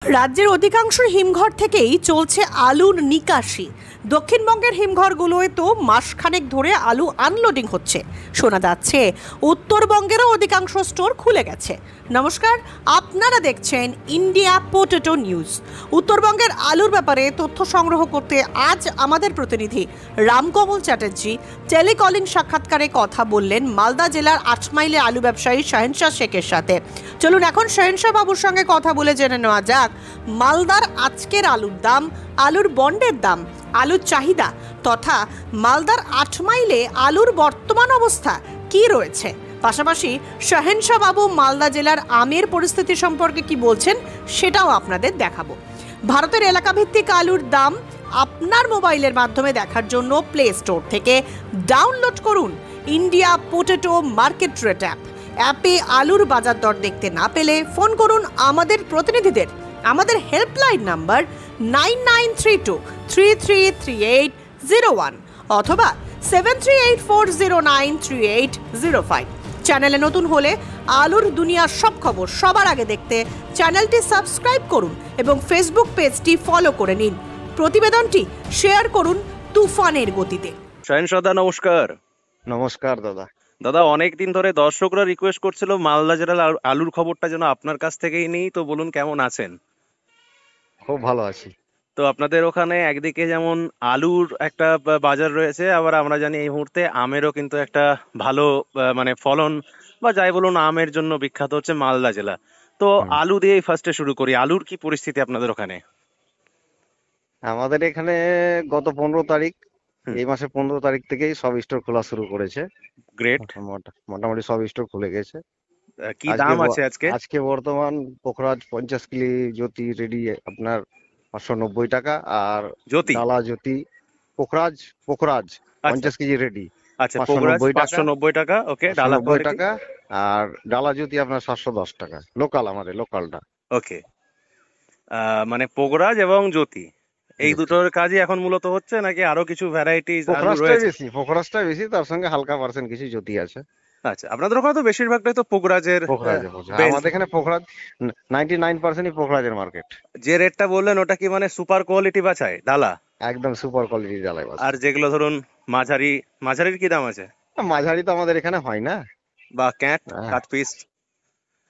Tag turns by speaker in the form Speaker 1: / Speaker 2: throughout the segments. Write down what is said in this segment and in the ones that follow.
Speaker 1: রাজ্যের অধিকাংশ হিমঘর থেকেই চলছে আলুর নিকাশি। দক্ষিণবঙ্গের হিমঘরগুলোয় তো মাসখানেক ধরে আলু আনলোডিং হচ্ছে। শোনা যাচ্ছে উত্তরবঙ্গেরও অধিকাংশ স্টোর খুলে গেছে। নমস্কার, আপনারা দেখছেন ইন্ডিয়া পোটেটো নিউজ। উত্তরবঙ্গের আলুর ব্যাপারে তথ্য সংগ্রহ করতে আজ আমাদের প্রতিনিধি রামকমল চ্যাটার্জি টেলিকলিং সাক্ষাৎকারে কথা বললেন মালদা জেলার ৮ মাইলের আলু ব্যবসায়ী শাহেনশাহ শেখের সাথে। চলুন এখন শাহেনশাহ বাবুর সঙ্গে কথা বলে জেনে নেওয়া যাক মালদার আজকের আলুর দাম, আলুর বন্ডের দাম, আলুর চাহিদা তথা মালদার ৮ মাইলে আলুর বর্তমান অবস্থা কি রয়েছে। পাশাপাশি শাহেনশাহ বাবু মালদা জেলার আমের পরিস্থিতি সম্পর্কে কি বলছেন সেটাও আপনাদের দেখাবো। ভারতের এলাকাভিত্তিক আলুর দাম আপনার মোবাইলের মাধ্যমে দেখার জন্য প্লে স্টোর থেকে ডাউনলোড করুন India potato market rate app. অ্যাপে আলুর বাজার দর দেখতে না পেলে ফোন করুন আমাদের প্রতিনিধিদের। আমাদের হেল্পলাইন নাম্বার 9932333801 অথবা 7384093805। চ্যানেলে নতুন হলে আলুর দুনিয়ার সব খবর সবার আগে দেখতে চ্যানেলটি সাবস্ক্রাইব করুন এবং ফেসবুক পেজটি ফলো করে নিন। প্রতিবেদনটি শেয়ার করুন তুফানের গতিতে।
Speaker 2: শাহেনশাহ দা, নমস্কার।
Speaker 3: নমস্কার দাদা।
Speaker 2: দাদা, অনেকদিন ধরে দর্শকরা রিকোয়েস্ট করছিল মালদা জেলার আলুর খবরটা যেন আপনার কাছ থেকেই নিই, তো বলুন কেমন আছেন?
Speaker 3: খুব ভালো আছি।
Speaker 2: তো আপনাদের ওখানে একদিকে যেমন আলুর একটা বাজার রয়েছে, আবার আমরা জানি এই মুহূর্তে আমেরও কিন্তু একটা ভালো মানে ফলন বা যাই বলুন, আমের জন্য বিখ্যাত হচ্ছে মালদা জেলা। তো আলু দিয়েই ফার্স্টে শুরু করি, আলুর কি পরিস্থিতি আপনাদের ওখানে?
Speaker 3: আমাদের এখানে গত 15 তারিখ, এই মাসের 15 তারিখ থেকেই সব স্টোর খোলা শুরু করেছে।
Speaker 2: গ্রেট।
Speaker 3: মোটামুটি সব স্টোর খুলে গেছে।
Speaker 2: কি দাম আছে আজকে?
Speaker 3: আজকে বর্তমান পোখরাজ 50 কিলো জ্যোতি রেডি আপনার 590 টাকা, আর
Speaker 2: জ্যোতি
Speaker 3: ডালা জ্যোতি পোখরাজ 50 কেজি রেডি
Speaker 2: আচ্ছা, পোখরাজ 590 টাকা। ওকে, ডালা
Speaker 3: 90 টাকা, আর ডালা জ্যোতি আপনার 710 টাকা। লোকাল, আমাদের লোকালটা।
Speaker 2: ওকে, মানে পোগরাজ এবং জ্যোতি এই দুটোর কাজই এখন মূলত হচ্ছে, নাকি আরো কিছু ভ্যারাইটিস আলু রয়েছে?
Speaker 3: পোখরাজটাই বেশি, তার সঙ্গে হালকা পার্সেন্ট কিছু জ্যোতি আছে।
Speaker 2: আচ্ছা, আপনাদের ওখানে তো বেশিরভাগটাই তো পোগরাজের।
Speaker 3: আমাদের এখানে পোখরাজ 99%ই পোখরাজের মার্কেট।
Speaker 2: যে রেটটা বললেন ওটা কি মানে সুপার কোয়ালিটি বাছাই ডালা?
Speaker 3: একদম সুপার কোয়ালিটি ডালাই।
Speaker 2: আর যেগুলো ধরুন মাঝারির কি দাম আছে?
Speaker 3: মাঝারি তো আমাদের এখানে হয় না।
Speaker 2: বা কাট পিস?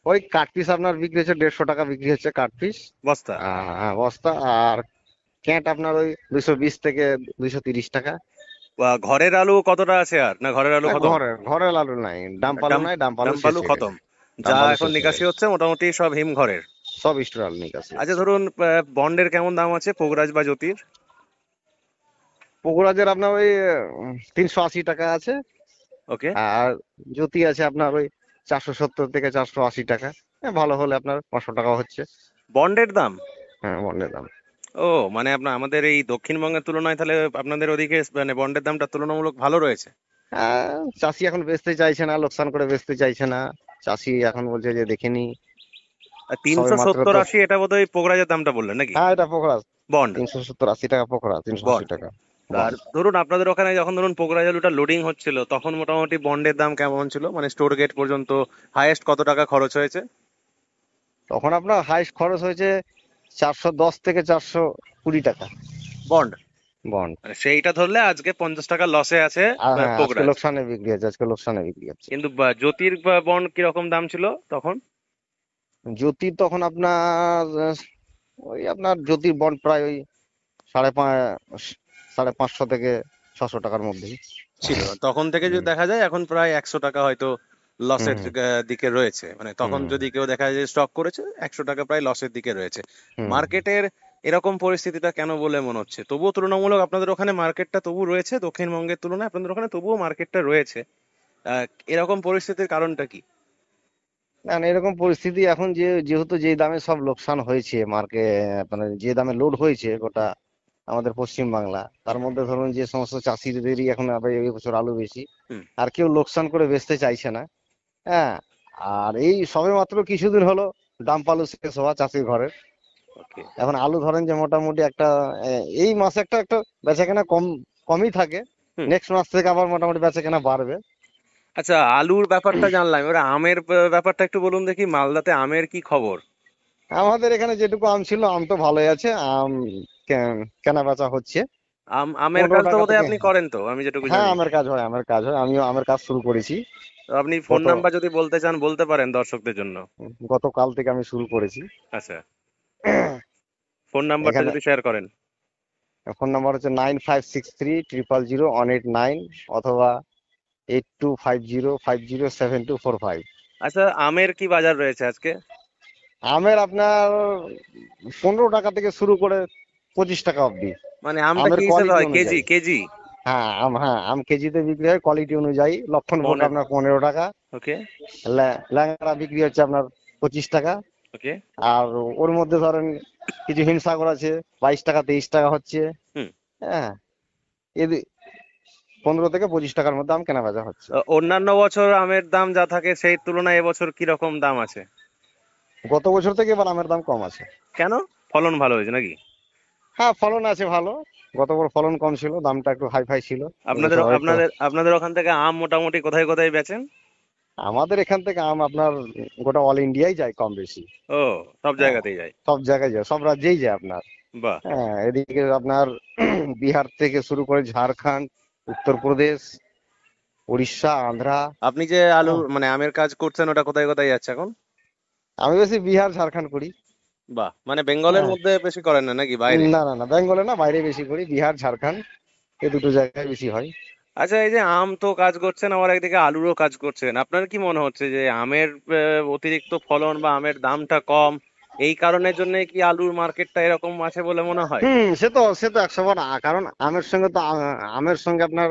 Speaker 3: ওই কাট পিস আপনার বিক্রি হচ্ছে 150 টাকা বিক্রি হচ্ছে কাট পিস
Speaker 2: বস্তা।
Speaker 3: হ্যাঁ, বস্তা। আর ক্যাট আপনার ওই 220 থেকে 230 টাকা।
Speaker 2: ঘরের আলু কতটা আছে? আর না, ঘরের আলু খতম?
Speaker 3: ঘরের আলু নাই, ডাম্পালু নাই, ডাম্পালু
Speaker 2: খতম। যা এখন নিকাশি হচ্ছে মোটামুটি সব হিম ঘরের,
Speaker 3: সব স্টোর আলু নিকাশি।
Speaker 2: আচ্ছা, ধরুন বন্ডের কেমন দাম আছে পোগরাজ বা জ্যোতির?
Speaker 3: পোগরাজের আপনার ওই 380 টাকা আছে।
Speaker 2: ওকে।
Speaker 3: আর জ্যোতি আছে আপনার ওই 470 থেকে 480 টাকা। ভালো হলে আপনার 500 টাকা হচ্ছে
Speaker 2: বন্ডের দাম।
Speaker 3: হ্যাঁ, বন্ডের দাম।
Speaker 2: ও, মানে আমাদের এই দক্ষিণবঙ্গের তুলনায় তাহলে আপনাদের ওদিকে মানে বন্ডের দামটা তুলনামূলক ভালো রয়েছে।
Speaker 3: চাষি এখন বেচতে চাইছে না, লোকসান করে বেচতে চাইছে না। চাষি এখন বলছে যে দেখেনি।
Speaker 2: 370-80 এটা বোধহয় পোগরাজের দামটা বললেন নাকি?
Speaker 3: হ্যাঁ, এটা পোখরাজ
Speaker 2: বন্ড
Speaker 3: 370-80 টাকা, পোখরাজ 380 টাকা।
Speaker 2: আর ধরুন আপনাদের ওখানে যখন ধরুন পোগরাজ আলুটা লোডিং হচ্ছিল তখন মোটামুটি বন্ডের দাম কেমন ছিল? মানে স্টোর গেট পর্যন্ত হাইয়েস্ট কত টাকা খরচ হয়েছে?
Speaker 3: তখন আপনার হাইস্ট খরচ হয়েছে 410 থেকে 420 টাকা
Speaker 2: বন্ড।
Speaker 3: বন্ড।
Speaker 2: সেইটা ধরলে আজকে 50 টাকা লসে আছে
Speaker 3: আজকে লোকসানে বিক্রি হচ্ছে,
Speaker 2: কিন্তু জ্যোতির বন্ড কিরকম দাম ছিল তখন?
Speaker 3: জ্যোতি তখন আপনার ওই আপনার জ্যোতির বন্ড প্রায় ওই 550 থেকে 600 টাকার মধ্যেই
Speaker 2: ছিল। তখন থেকে যদি দেখা যায় এখন প্রায় 100 টাকা হয়তো লসের দিকে রয়েছে। মানে তখন যদি কেউ দেখা যায় স্টক করেছে 100 টাকা প্রায় লসের দিকে রয়েছে। মার্কেটের এরকম পরিস্থিতিটা কেন বলে মনে হচ্ছে? তবুও তুলনামূলক আপনাদের ওখানে মার্কেটটা তবু রয়েছে, দক্ষিণবঙ্গের তুলনায় আপনাদের ওখানে তবুও মার্কেটটা রয়েছে। এরকম পরিস্থিতির কারণটা কি?
Speaker 3: না, এরকম পরিস্থিতি এখন যেহেতু যে দামে সব লোকসান হয়েছে মার্কেট, মানে যে দামে লোড হয়েছে গোটা আমাদের পশ্চিম বাংলা, তার মধ্যে ধরুন যে সমস্ত চাষিদেরই এখন এই বছর আলু বেশি, আর কেউ লোকসান করে বেচতে চাইছে না। হ্যাঁ, আর এই সবে মাত্র কিছুদিন হলো ডাম্পালু শেষ হওয়া চাষির ঘরের। এখন আলু ধরেন যে মোটামুটি একটা এই মাসে একটা একটা বেচাকেনা কমই থাকে, নেক্সট মাস থেকে আবার মোটামুটি বেচাকেনা বাড়বে।
Speaker 2: আচ্ছা, আলুর ব্যাপারটা জানলাম, এবার আমের ব্যাপারটা একটু বলুন দেখি। মালদাতে আমের কি খবর?
Speaker 3: আমাদের এখানে যেটুকু আম ছিল, আম তো ভালোই আছে। আম কেনা বেচা হচ্ছে।
Speaker 2: আমের
Speaker 3: 15
Speaker 2: কাজ তো
Speaker 3: টাকা
Speaker 2: বোধহয়
Speaker 3: থেকে।
Speaker 2: আপনি করেন, তো আমি যেটুকু
Speaker 3: হ্যাঁ,
Speaker 2: জানি।
Speaker 3: আমের কাজ হয়, আমের কাজ হয়, আমিও আমের কাজ শুরু করেছি।
Speaker 2: তো আপনি ফোন
Speaker 3: গত
Speaker 2: নাম্বার যদি বলতে চান বলতে পারেন দর্শকদের জন্য।
Speaker 3: গতকাল থেকে আমি শুরু করেছি।
Speaker 2: আচ্ছা, ফোন নাম্বারটা
Speaker 3: এখানে
Speaker 2: যদি শেয়ার করেন।
Speaker 3: ফোন নাম্বার হচ্ছে 9563000189, অথবা 8250507245।
Speaker 2: আচ্ছা, আমের কি বাজার রয়েছে আজকে?
Speaker 3: আমের আপনার 15 টাকা থেকে শুরু করে 25 টাকা অবধি,
Speaker 2: মানে আমটা
Speaker 3: আমের
Speaker 2: কি হিসেবে
Speaker 3: কোয়ালিটি
Speaker 2: হয়, কেজি
Speaker 3: অনুযায়ী।
Speaker 2: কেজি?
Speaker 3: হ্যাঁ, আম কেজিতে বিক্রি হয়, কোয়ালিটি অনুযায়ী। লক্ষণভোগ
Speaker 2: পনের
Speaker 3: আপনার 15 টাকা,
Speaker 2: ওকে।
Speaker 3: ল্যাংড়া বিক্রি হচ্ছে আপনার 25 টাকা।
Speaker 2: ওকে।
Speaker 3: আর ওর মধ্যে ধরেন কিছু হিমসাগর আছে, 22 টাকা 23 টাকা হচ্ছে।
Speaker 2: হুম।
Speaker 3: হ্যাঁ, এদি 15 থেকে 25 টাকার মধ্যে আম কেনা বেচা হচ্ছে।
Speaker 2: অন্যান্য বছর আমের দাম যা থাকে সেই তুলনায় এবছর কি রকম দাম আছে?
Speaker 3: গত বছর থেকে এবার আমের দাম কম আছে।
Speaker 2: কেন? ফলন ভালো হয়েছে নাকি?
Speaker 3: হ্যাঁ, ফলন আছে ভালো। গত বছর ফলন কম ছিল, দামটা একটু হাই ফাই ছিল।
Speaker 2: আপনাদের
Speaker 3: এবছর হয়তো
Speaker 2: আপনাদের আপনাদের ওখান থেকে আম মোটামুটি কোথায় কোথায় বেচেন?
Speaker 3: আমাদের এখান থেকে আম আপনার গোটা অল ইন্ডিয়াই যায় কম বেশি।
Speaker 2: ও, সব
Speaker 3: হ্যাঁ,
Speaker 2: জায়গাতেই যায়।
Speaker 3: সব জায়গায় যায়, সব রাজ্যেই যায় আপনার।
Speaker 2: বাহ।
Speaker 3: হ্যাঁ, এদিকে আপনার বিহার থেকে শুরু করে ঝাড়খণ্ড, উত্তরপ্রদেশ, উড়িষ্যা, আন্ধ্রা।
Speaker 2: আপনি যে
Speaker 3: হ্যাঁ,
Speaker 2: আলুর মানে আমের কাজ করছেন ওটা কোথায় কোথায় যাচ্ছে এখন?
Speaker 3: আমি বেশি বিহার ঝাড়খণ্ড করি।
Speaker 2: বাহ, মানে বেঙ্গলের
Speaker 3: হ্যাঁ,
Speaker 2: মধ্যে বেশি করেন না নাকি বাইরে?
Speaker 3: না, বেঙ্গলে না, বাইরে বেশি করি। বিহার ঝাড়খণ্ড এই দুটো জায়গায় বেশি হয়।
Speaker 2: আচ্ছা, এই যে আম তো কাজ করছেন, আবার একদিকে আলুরও কাজ করছেন, আপনার কি মনে হচ্ছে যে আমের অতিরিক্ত ফলন বা আমের দামটা কম, এই কারণের জন্য কি আলুর মার্কেটটা এরকম আছে বলে মনে হয়?
Speaker 3: সে তো 100 বার কারণ আমের সঙ্গে তো আমের সঙ্গে আপনার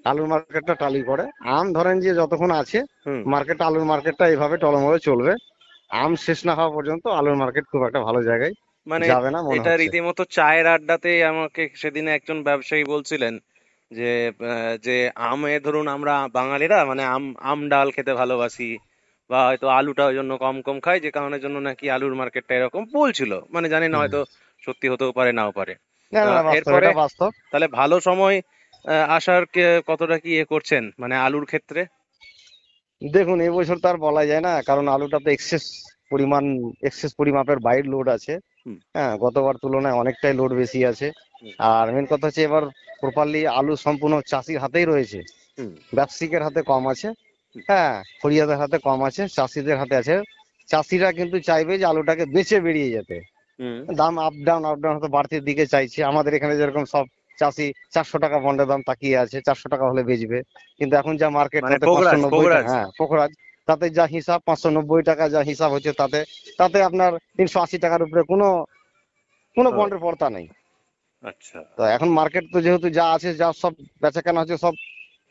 Speaker 3: আলুর মার্কেটটা টালি করে। আম ধরেন যে যতক্ষণ আছে
Speaker 2: হুম।
Speaker 3: মার্কেট, আলুর মার্কেটটা এইভাবে টলমলে চলবে। আম শেষ না হওয়া পর্যন্ত আলুর মার্কেট খুব একটা ভালো জায়গায়
Speaker 2: মানে
Speaker 3: যাবে না মনে
Speaker 2: এটা
Speaker 3: হচ্ছে।
Speaker 2: রীতিমতো চায়ের আড্ডাতেই আমাকে সেদিনে একজন ব্যবসায়ী বলছিলেন যে যে আমে ধরুন আমরা বাঙালিরা মানে আম আম ডাল খেতে ভালোবাসি, বা হয়তো আলুটা ওই জন্য কম কম খাই, যে কারণের জন্য নাকি আলুর মার্কেটটা এরকম বলছিল, মানে জানি না,
Speaker 3: হুম।
Speaker 2: হয়তো সত্যি হতেও পারে নাও পারে।
Speaker 3: না,
Speaker 2: তা
Speaker 3: না, না, বাস্তব,
Speaker 2: এরপরে
Speaker 3: এটা বাস্তব।
Speaker 2: তাহলে ভালো সময় আসার কতটা কি করছেন মানে আলুর ক্ষেত্রে?
Speaker 3: দেখুন, এবছর তো আর বলা যায় না, কারণ আলুটা তো পরিমাণ এক্সেস পরিমাপের বাইরে লোড আছে।
Speaker 2: হুম।
Speaker 3: হ্যাঁ, গতবার তুলনায় অনেকটাই লোড বেশি আছে।
Speaker 2: হুম।
Speaker 3: আর মেন কথা হচ্ছে এবার প্রপারলি আলু সম্পূর্ণ চাষির হাতেই রয়েছে,
Speaker 2: হুম।
Speaker 3: ব্যবসায়িকের হাতে কম আছে।
Speaker 2: হুম।
Speaker 3: হ্যাঁ, খরিয়াদের হাতে কম আছে, চাষিদের হাতে আছে। চাষিরা কিন্তু চাইবে যে আলুটাকে বেচে বেরিয়ে যেতে।
Speaker 2: হুম।
Speaker 3: দাম আপ ডাউন হয়তো বাড়তির দিকে চাইছে। আমাদের এখানে যেরকম সব চাষি 400 টাকা বন্ডের দাম তাকিয়ে আছে, 400 টাকা হলে বেচবে। কিন্তু এখন যা মার্কেট,
Speaker 2: মানে
Speaker 3: তাতে পাঁচশো
Speaker 2: পোগরাজ
Speaker 3: নব্বই
Speaker 2: পোগরাজ।
Speaker 3: টাকা হ্যাঁ, পোখরাজ, তাতে যা হিসাব 590 টাকা যা হিসাব হচ্ছে, তাতে তাতে আপনার 380 টাকার উপরে কোনো কোনো
Speaker 2: ও,
Speaker 3: বন্ডের পড়তা নেই।
Speaker 2: আচ্ছা।
Speaker 3: তো এখন মার্কেট তো যেহেতু যা আছে, যা সব বেচাকেনা হচ্ছে, সব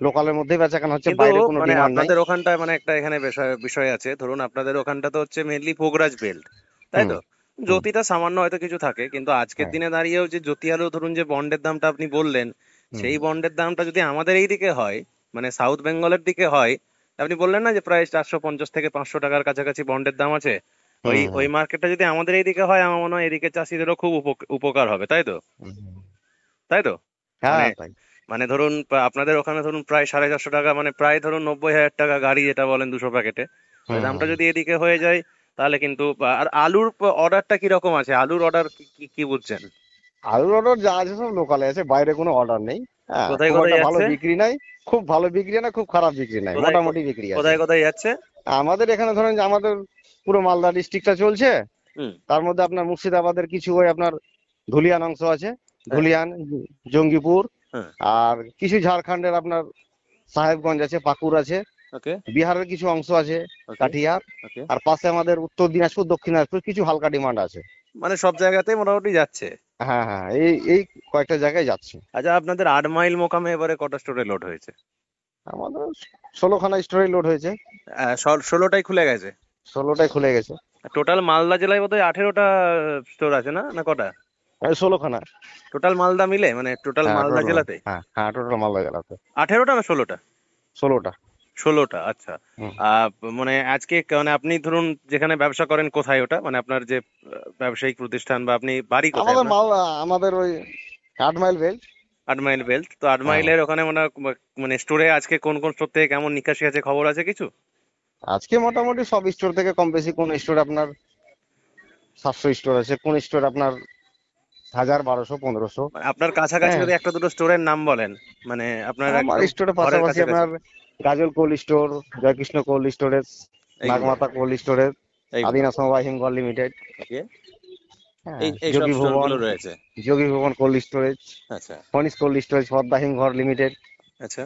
Speaker 3: লোকালের মধ্যেই বেচাকেনা হচ্ছে,
Speaker 2: কিন্তু
Speaker 3: বাইরে কোনো
Speaker 2: মানে
Speaker 3: ডিমান্ড নাই।
Speaker 2: আপনাদের ওখানটায় মানে একটা এখানে বিষয় বিষয় আছে, ধরুন আপনাদের ওখানটা তো হচ্ছে মেনলি পোগরাজ বেল্ট, তাই
Speaker 3: হুম,
Speaker 2: তো?
Speaker 3: হুম,
Speaker 2: জ্যোতিটা সামান্য হয়তো কিছু থাকে, কিন্তু আজকের
Speaker 3: হ্যাঁ,
Speaker 2: দিনে দাঁড়িয়েও যে জ্যোতি আলু ধরুন যে বন্ডের দামটা আপনি বললেন,
Speaker 3: হুম,
Speaker 2: সেই বন্ডের দামটা যদি আমাদের এই দিকে হয়, মানে সাউথ বেঙ্গলের দিকে হয়, আপনি বললেন না যে প্রায় 450 থেকে 500 টাকার কাছাকাছি বন্ডের দাম আছে, ওই
Speaker 3: হুম,
Speaker 2: ওই
Speaker 3: হুম,
Speaker 2: মার্কেটটা যদি আমাদের এই দিকে হয়, আমার মনে হয় এদিকে চাষিদেরও খুব উপকার হবে, তাই তো?
Speaker 3: হুম, হুম।
Speaker 2: তাই তো? মানে
Speaker 3: হ্যাঁ, তাই।
Speaker 2: মানে ধরুন আপনাদের ওখানে ধরুন প্রায় 450 টাকা, মানে প্রায় ধরুন 90,000 টাকা গাড়ি যেটা বলেন 200 প্যাকেটে, ওই
Speaker 3: হুম,
Speaker 2: দামটা
Speaker 3: হুম।
Speaker 2: যদি এদিকে হয়ে যায়, তাহলে কিন্তু আর আলুর অর্ডারটা কিরকম আছে, আলুর অর্ডার কি কি কি বুঝছেন?
Speaker 3: আলুর অর্ডার যা আছে সব লোকালে আছে, বাইরে কোনো অর্ডার নেই। হ্যাঁ,
Speaker 2: কোথায়
Speaker 3: খুব
Speaker 2: কোথায়
Speaker 3: একটা ভালো
Speaker 2: যাচ্ছে?
Speaker 3: বিক্রি নাই, খুব ভালো বিক্রি না, খুব খারাপ বিক্রি নাই,
Speaker 2: কোথায়
Speaker 3: মোটামুটি বিক্রি আছে।
Speaker 2: কোথায় কোথায় যাচ্ছে?
Speaker 3: আমাদের এখানে ধরেন যে আমাদের পুরো মালদা ডিস্ট্রিক্টটা চলছে।
Speaker 2: হুম।
Speaker 3: তার মধ্যে আপনার মুর্শিদাবাদের কিছু ওই আপনার ধুলিয়ান অংশ আছে,
Speaker 2: হ্যাঁ।
Speaker 3: ধুলিয়ান, জঙ্গিপুর।
Speaker 2: হ্যাঁ।
Speaker 3: আর কিছু ঝাড়খণ্ডের আপনার সাহেবগঞ্জ আছে, পাকুড় আছে।
Speaker 2: ওকে।
Speaker 3: বিহারের কিছু অংশ আছে,
Speaker 2: ওকে।
Speaker 3: কাঠিয়ার।
Speaker 2: ওকে।
Speaker 3: আর পাশে আমাদের উত্তর দিনাজপুর, দক্ষিণ দিনাজপুর কিছু হালকা ডিমান্ড আছে।
Speaker 2: মানে সব জায়গাতেই মোটামুটি যাচ্ছে।
Speaker 3: হ্যাঁ, হ্যাঁ, এই এই কয়েকটা জায়গায় যাচ্ছে।
Speaker 2: আচ্ছা, আপনাদের 8 মাইল মোকামে এবারে কটা স্টোরে লোড হয়েছে?
Speaker 3: আমাদের 16খানা স্টোরে লোড হয়েছে।
Speaker 2: 16টাই খুলে গেছে?
Speaker 3: 16টায় খুলে গেছে।
Speaker 2: টোটাল মালদা জেলায় বোধহয় 18টা স্টোর আছে, না না কটা?
Speaker 3: 16খানা।
Speaker 2: টোটাল মালদা মিলে মানে টোটাল
Speaker 3: হ্যাঁ,
Speaker 2: মালদা
Speaker 3: টোটাল।
Speaker 2: জেলাতে?
Speaker 3: হ্যাঁ, হ্যাঁ, টোটাল মালদা জেলাতে
Speaker 2: 18টা না 16টা?
Speaker 3: 16টা।
Speaker 2: 16টা, আচ্ছা।
Speaker 3: হুম।
Speaker 2: আহ মানে আজকে মানে আপনি ধরুন যেখানে ব্যবসা করেন কোথায় ওটা, মানে আপনার যে ব্যবসায়িক প্রতিষ্ঠান বা আপনি বাড়ি কোথায়
Speaker 3: আমাদের
Speaker 2: আপনার?
Speaker 3: আমাদের ওই 8 মাইল বেল্ট।
Speaker 2: 8 মাইল বেল্ট তো, 8
Speaker 3: হ্যাঁ,
Speaker 2: মাইলের ওখানে মানে মানে স্টোরে আজকে কোন কোন স্টোর থেকে কেমন নিকাশি আছে খবর আছে কিছু?
Speaker 3: আজকে মোটামুটি সব স্টোর থেকে কম বেশি কোন স্টোর আপনার 700 স্টোর আছে, কোন স্টোর আপনার 1000, 1200, 1500।
Speaker 2: মানে আপনার কাছাকাছি
Speaker 3: হ্যাঁ,
Speaker 2: যদি একটা দুটো স্টোরের নাম বলেন, মানে আপনার
Speaker 3: আমার
Speaker 2: একদম
Speaker 3: স্টোরের
Speaker 2: ঘরের
Speaker 3: পাশাপাশি
Speaker 2: কাছাকাছি
Speaker 3: আপনার Gajol cold store, Joykrishna cold storage,
Speaker 2: এইগুলো,
Speaker 3: নাগমাতা কোল্ড স্টোরেজ,
Speaker 2: এইগুলো
Speaker 3: আদিনা সমবায় হিমঘর লিমিটেড,
Speaker 2: দিয়ে
Speaker 3: হ্যাঁ,
Speaker 2: এইসব
Speaker 3: যোগী
Speaker 2: স্টোর
Speaker 3: ভুবন,
Speaker 2: গুলো রয়েছে।
Speaker 3: যোগী ভুবন কোল্ড স্টোরেজ,
Speaker 2: আচ্ছা,
Speaker 3: ফনিস কোল্ড স্টোরেজ, পদ্মা হিমঘর লিমিটেড,
Speaker 2: আচ্ছা।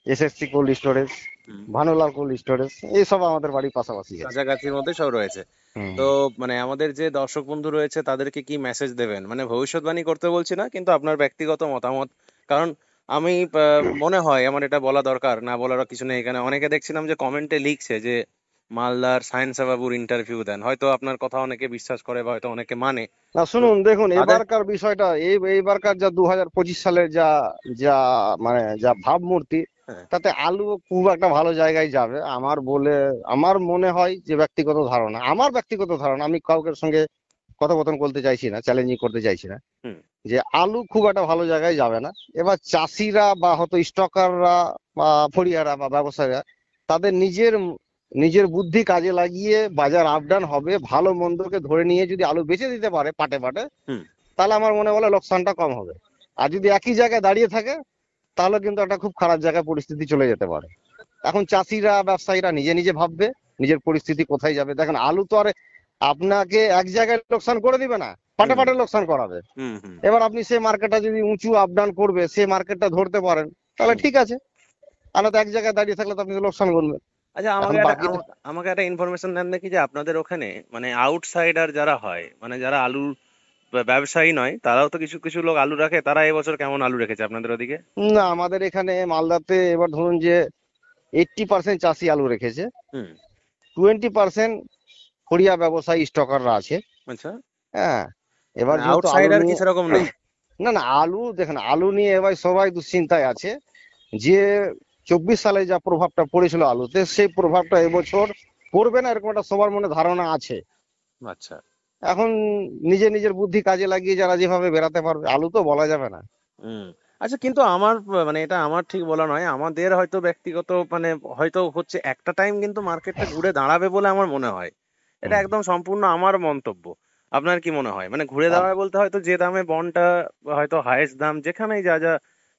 Speaker 3: এসএসসি কোল্ড স্টোরেজ,
Speaker 2: হুম।
Speaker 3: ভানুলাল কোল্ড স্টোরেজ, এইসব আমাদের বাড়ির পাশাপাশি আছে।
Speaker 2: কাছাকাছির মধ্যে সব রয়েছে।
Speaker 3: হুম।
Speaker 2: তো মানে আমাদের যে দর্শক বন্ধু রয়েছে তাদেরকে কি মেসেজ দেবেন, মানে ভবিষ্যৎবাণী করতে বলছি না, কিন্তু আপনার ব্যক্তিগত মতামত। কারণ আমি মনে হয় আমার এটা বলা দরকার, না বলার কিছু নেই। এখানে অনেকে দেখছিলাম যে কমেন্টে লিখছে যে মালদার সায়েন্স বাবুর ইন্টারভিউ দেন, হয়তো আপনার কথা অনেকে বিশ্বাস করে বা হয়তো অনেকে মানে।
Speaker 3: না
Speaker 2: তো
Speaker 3: শুনুন, দেখুন
Speaker 2: তাদের,
Speaker 3: এবারকার বিষয়টা, এইবারকার যা 2025 সালের যা যা মানে যা ভাবমূর্তি,
Speaker 2: হ্যাঁ,
Speaker 3: তাতে আলু খুব একটা ভালো জায়গায় যাবে আমার মনে হয়, যে ব্যক্তিগত ধারণা, আমি কাউকে সঙ্গে কথোপকথন করতে চাইছি না, চ্যালেঞ্জিং করতে চাইছি না,
Speaker 2: হুম,
Speaker 3: যে আলু খুব একটা ভালো জায়গায় যাবে না। এবার চাষিরা বা হয়তো স্টকাররা বা ফড়িয়ারা বা ব্যবসায়ীরা তাদের নিজের নিজের বুদ্ধি কাজে লাগিয়ে বাজার আপ ডাউন হবে, ভালো মন্দকে ধরে নিয়ে যদি আলু বেচে দিতে পারে পাটে পাটে,
Speaker 2: হুম,
Speaker 3: তাহলে আমার মনে বলে লোকসানটা কম হবে। আর যদি একই জায়গায় দাঁড়িয়ে থাকে, তাহলে কিন্তু একটা খুব খারাপ জায়গায় পরিস্থিতি চলে যেতে পারে। এখন চাষিরা ব্যবসায়ীরা নিজে নিজে ভাববে নিজের পরিস্থিতি কোথায় যাবে। দেখেন, আলু তো আর আপনাকে এক জায়গায় লোকসান করে দিবে না, পাটে
Speaker 2: হুম,
Speaker 3: পাটে লোকসান করাবে।
Speaker 2: হুম, হুম,
Speaker 3: এবার আপনি সেই মার্কেটটা যদি উঁচু আপ ডাউন করবে, সেই মার্কেটটা ধরতে পারেন, তাহলে
Speaker 2: হুম।
Speaker 3: ঠিক আছে। আর না তো এক জায়গায় দাঁড়িয়ে থাকলে তো আপনি তো লোকসান করবেন।
Speaker 2: আচ্ছা,
Speaker 3: এখন
Speaker 2: আমাকে একটা
Speaker 3: বাকিটা,
Speaker 2: আমাকে একটা ইনফরমেশন দেন নাকি যে আপনাদের ওখানে মানে আউটসাইডার যারা হয়, মানে যারা আলুর ব্যবসায়ী নয়, তারাও তো কিছু কিছু লোক আলু রাখে, তারা এবছর কেমন আলু রেখেছে আপনাদের ওদিকে?
Speaker 3: না আমাদের এখানে মালদাতে এবার ধরুন যে 80% চাষি আলু রেখেছে,
Speaker 2: হুম।
Speaker 3: 20% ফড়িয়া ব্যবসায়ী স্টকাররা আছে।
Speaker 2: আচ্ছা।
Speaker 3: হ্যাঁ, এবার
Speaker 2: মানে
Speaker 3: যেহেতু আলু
Speaker 2: আউটসাইডার কি
Speaker 3: নিয়ে,
Speaker 2: সেরকম নেই?
Speaker 3: না না, দেখেন, আলু নিয়ে এবার সবাই দুশ্চিন্তায় আছে, যে 24 সালে যা প্রভাবটা পড়েছিল আলুতে, সেই প্রভাবটা এবছর পড়বে না, এরকম একটা সবার মনে ধারণা আছে।
Speaker 2: আচ্ছা।
Speaker 3: এখন নিজের নিজের বুদ্ধি কাজে লাগিয়ে যারা যেভাবে বেরাতে পারবে, আলু তো বলা যাবে না।
Speaker 2: হুম। আচ্ছা, কিন্তু আমার মানে এটা আমার ঠিক বলা নয়, আমাদের হয়তো ব্যক্তিগত মানে হয়তো হচ্ছে একটা টাইম কিন্তু মার্কেটটা ঘুরে দাঁড়াবে বলে আমার মনে হয়। এটা
Speaker 3: হুম।
Speaker 2: একদম সম্পূর্ণ আমার মন্তব্য। আপনার কি মনে হয়? মানে ঘুরে
Speaker 3: আর
Speaker 2: দাঁড়াবে বলতে হয়তো যে দামে বন্ডটা হয়তো হায়েস্ট দাম, যেখানেই যা যা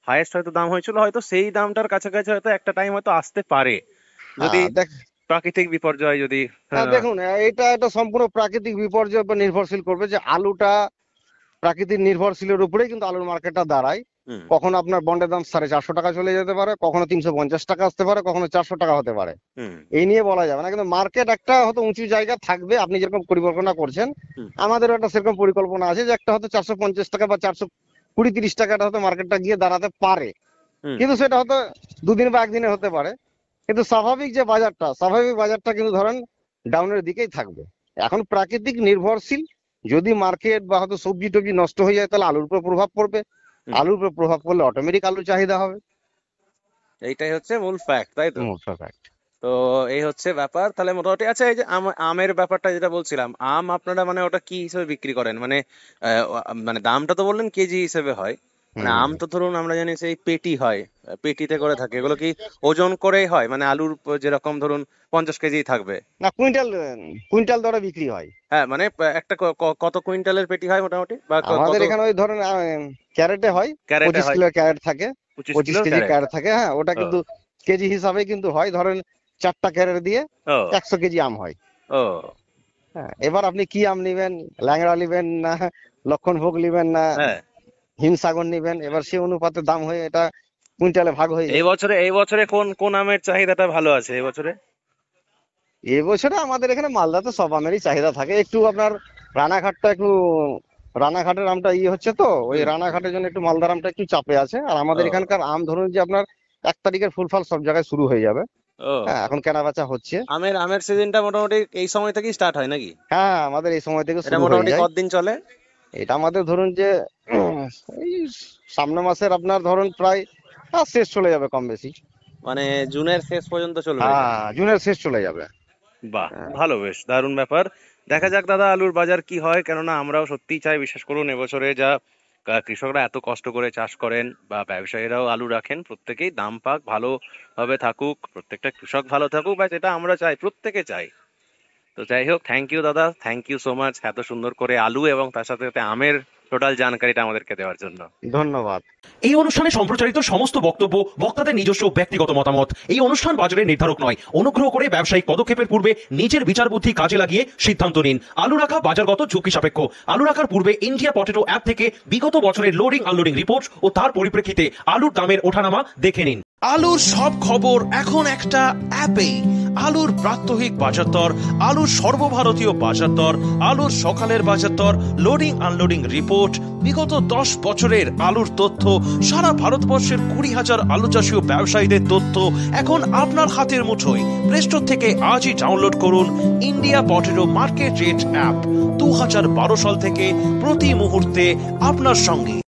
Speaker 2: হায়েস্ট হয়তো দাম হয়েছিল, হয়তো সেই দামটার কাছাকাছি হয়তো একটা টাইম হয়তো আসতে পারে, যদি
Speaker 3: হ্যাঁ দেখ,
Speaker 2: প্রাকৃতিক বিপর্যয় যদি
Speaker 3: হ্যাঁ
Speaker 2: আহ,
Speaker 3: দেখুন, এটা সম্পূর্ণ প্রাকৃতিক বিপর্যয়ের উপর নির্ভরশীল করবে, যে আলুটা প্রাকৃতিক নির্ভরশীলের উপরেই কিন্তু আলুর মার্কেটটা দাঁড়ায়।
Speaker 2: হুম,
Speaker 3: কখনো আপনার বন্ডের দাম 450 টাকা চলে যেতে পারে, কখনো 350 টাকা আসতে পারে, কখনো 400 টাকা হতে পারে।
Speaker 2: হুম,
Speaker 3: এই নিয়ে বলা যাবে না, কিন্তু মার্কেট একটা হয়তো উঁচু জায়গা থাকবে, আপনি যেরকম পরিকল্পনা করছেন।
Speaker 2: হুম,
Speaker 3: আমাদেরও একটা সেরকম পরিকল্পনা আছে, যে একটা হয়তো 450 টাকা বা 420-30 টাকাটা হয়তো মার্কেটটা গিয়ে দাঁড়াতে পারে।
Speaker 2: হুম,
Speaker 3: কিন্তু সেটা হয়তো দুদিন বা একদিনে হতে পারে। কিন্তু স্বাভাবিক বাজারটা কিন্তু ধরেন ডাউনের দিকেই থাকবে। এখন প্রাকৃতিক নির্ভরশীল, যদি মার্কেট বা হয়তো সবজি টবজি নষ্ট হয়ে যায়, তাহলে আলুর উপর প্রভাব পড়বে।
Speaker 2: হুম।
Speaker 3: আলুর উপর প্রভাব পড়লে অটোমেটিক আলুর চাহিদা হবে।
Speaker 2: এইটাই হচ্ছে মূল ফ্যাক্ট, তাই তো?
Speaker 3: ফ্যাক্ট।
Speaker 2: তো এই হচ্ছে ব্যাপার তাহলে মোটামুটি। আচ্ছা, এই যে আমের ব্যাপারটা যেটা বলছিলাম, আম আপনারা মানে ওটা কি হিসেবে বিক্রি করেন, মানে মানে দামটা তো বললেন কেজি হিসেবে হয়, মানে আম
Speaker 3: হুম।
Speaker 2: তো ধরুন আমরা জানি সেই পেটি হয়, পেটিতে করে থাকে, এগুলো কি ওজন করেই হয়, মানে আলুর যেরকম ধরুন 50 কেজি থাকবে?
Speaker 3: না, কুইন্টাল, কুইন্টাল দরে বিক্রি হয়।
Speaker 2: হ্যাঁ, মানে একটা কত কুইন্টালের পেটি হয় মোটামুটি, বা কত
Speaker 3: আমাদের এখানে ওই ধরেন ক্যারেটে হয়,
Speaker 2: ক্যারেটে
Speaker 3: পঁচিশ
Speaker 2: হয়?
Speaker 3: কিলোর ক্যারেট থাকে,
Speaker 2: 25 কিলোর
Speaker 3: 25 কেজি
Speaker 2: ক্যারেট?
Speaker 3: ক্যারেট থাকে। হ্যাঁ, ওটা
Speaker 2: ও,
Speaker 3: কিন্তু কেজি হিসাবে কিন্তু হয়, ধরেন 4টা ক্যারেট দিয়ে
Speaker 2: ও,
Speaker 3: 100 কেজি আম হয়।
Speaker 2: ও।
Speaker 3: হ্যাঁ, এবার আপনি কি আম নিবেন, ল্যাংড়া নিবেন না লক্ষণভোগ নিবেন না
Speaker 2: হ্যাঁ।
Speaker 3: হিমসাগর নিবেন, এবার সে অনুপাতে দাম হয়ে এটা কুইন্টালে ভাগ হয়ে যায়।
Speaker 2: এই বছরে কোন কোন আমের চাহিদাটা ভালো আছে এবছরে?
Speaker 3: এবছরে আমাদের এখানে মালদাতে সব আমেরই চাহিদা থাকে, একটু আপনার রানাঘাটটা একটু, রানাঘাটের আমটা হচ্ছে তো, ওই
Speaker 2: হুম।
Speaker 3: রানাঘাটের জন্য একটু মালদার আমটা একটু চাপে আছে। আর আমাদের
Speaker 2: ও,
Speaker 3: এখানকার আম ধরুন যে আপনার 1 তারিখের ফুলফল সব জায়গায় শুরু হয়ে যাবে।
Speaker 2: ও।
Speaker 3: হ্যাঁ, এখন কেনা বেচা হচ্ছে।
Speaker 2: আমের সিজনটা মোটামুটি এই সময় থেকেই স্টার্ট হয় নাকি?
Speaker 3: হ্যাঁ, আমাদের এই সময় থেকে
Speaker 2: এটা
Speaker 3: শুরু হয়ে
Speaker 2: মোটামুটি
Speaker 3: যায়।
Speaker 2: কতদিন চলে?
Speaker 3: এটা আমাদের ধরুন যে এই সামনের মাসের আপনার ধরুন প্রায় শেষ চলে যাবে কম বেশি।
Speaker 2: মানে জুনের শেষ পর্যন্ত চলবে এটা?
Speaker 3: হ্যাঁ, জুনের শেষ চলে যাবে।
Speaker 2: বাহ,
Speaker 3: হ্যাঁ।
Speaker 2: ভালো, বেশ দারুণ ব্যাপার। দেখা যাক দাদা আলুর বাজার কি হয়, কেননা আমরাও সত্যিই চাই, বিশ্বাস করুন, এবছরে যা কৃষকরা এত কষ্ট করে চাষ করেন বা ব্যবসায়ীরাও আলু রাখেন, প্রত্যেকেই দাম পাক, ভালোভাবে থাকুক, প্রত্যেকটা কৃষক ভালো থাকুক, ব্যাস এটা আমরা চাই, প্রত্যেকে চাই। তো যাই হোক, থ্যাংক ইউ দাদা, থ্যাংক ইউ সো মাচ এত সুন্দর করে আলু এবং তার সাথে সাথে আমের টোটাল জানকারিটা আমাদেরকে দেওয়ার জন্য।
Speaker 3: ধন্যবাদ।
Speaker 4: এই অনুষ্ঠানে সম্প্রচারিত সমস্ত বক্তব্য বক্তাদের নিজস্ব ব্যক্তিগত মতামত। এই অনুষ্ঠান বাজারের নির্ধারক নয়। অনুগ্রহ করে ব্যবসায়িক পদক্ষেপের পূর্বে নিজের বিচার বুদ্ধি কাজে লাগিয়ে সিদ্ধান্ত নিন। আলু রাখা বাজারগত ঝুঁকি সাপেক্ষ। আলু রাখার পূর্বে ইন্ডিয়া পটেটো অ্যাপ থেকে বিগত বছরের লোডিং আনলোডিং রিপোর্ট ও তার পরিপ্রেক্ষিতে আলুর দামের ওঠানামা দেখে নিন।
Speaker 5: আলুর সব খবর এখন একটা অ্যাপেই। আলুর প্রাত্যহিক বাজার দর, আলুর সর্বভারতীয় বাজার দর, আলুর সকালের বাজার দর, লোডিং আনলোডিং রিপোর্ট, বিগত 10 বছরের আলুর তথ্য, সারা ভারতবর্ষের 20,000 আলু চাষী ও ব্যবসায়ীদের তথ্য এখন আপনার হাতের মুঠোয়। প্লে স্টোর থেকে আজই ডাউনলোড করুন India potato market rate app. 2012 সাল থেকে প্রতি মুহূর্তে আপনার সঙ্গে।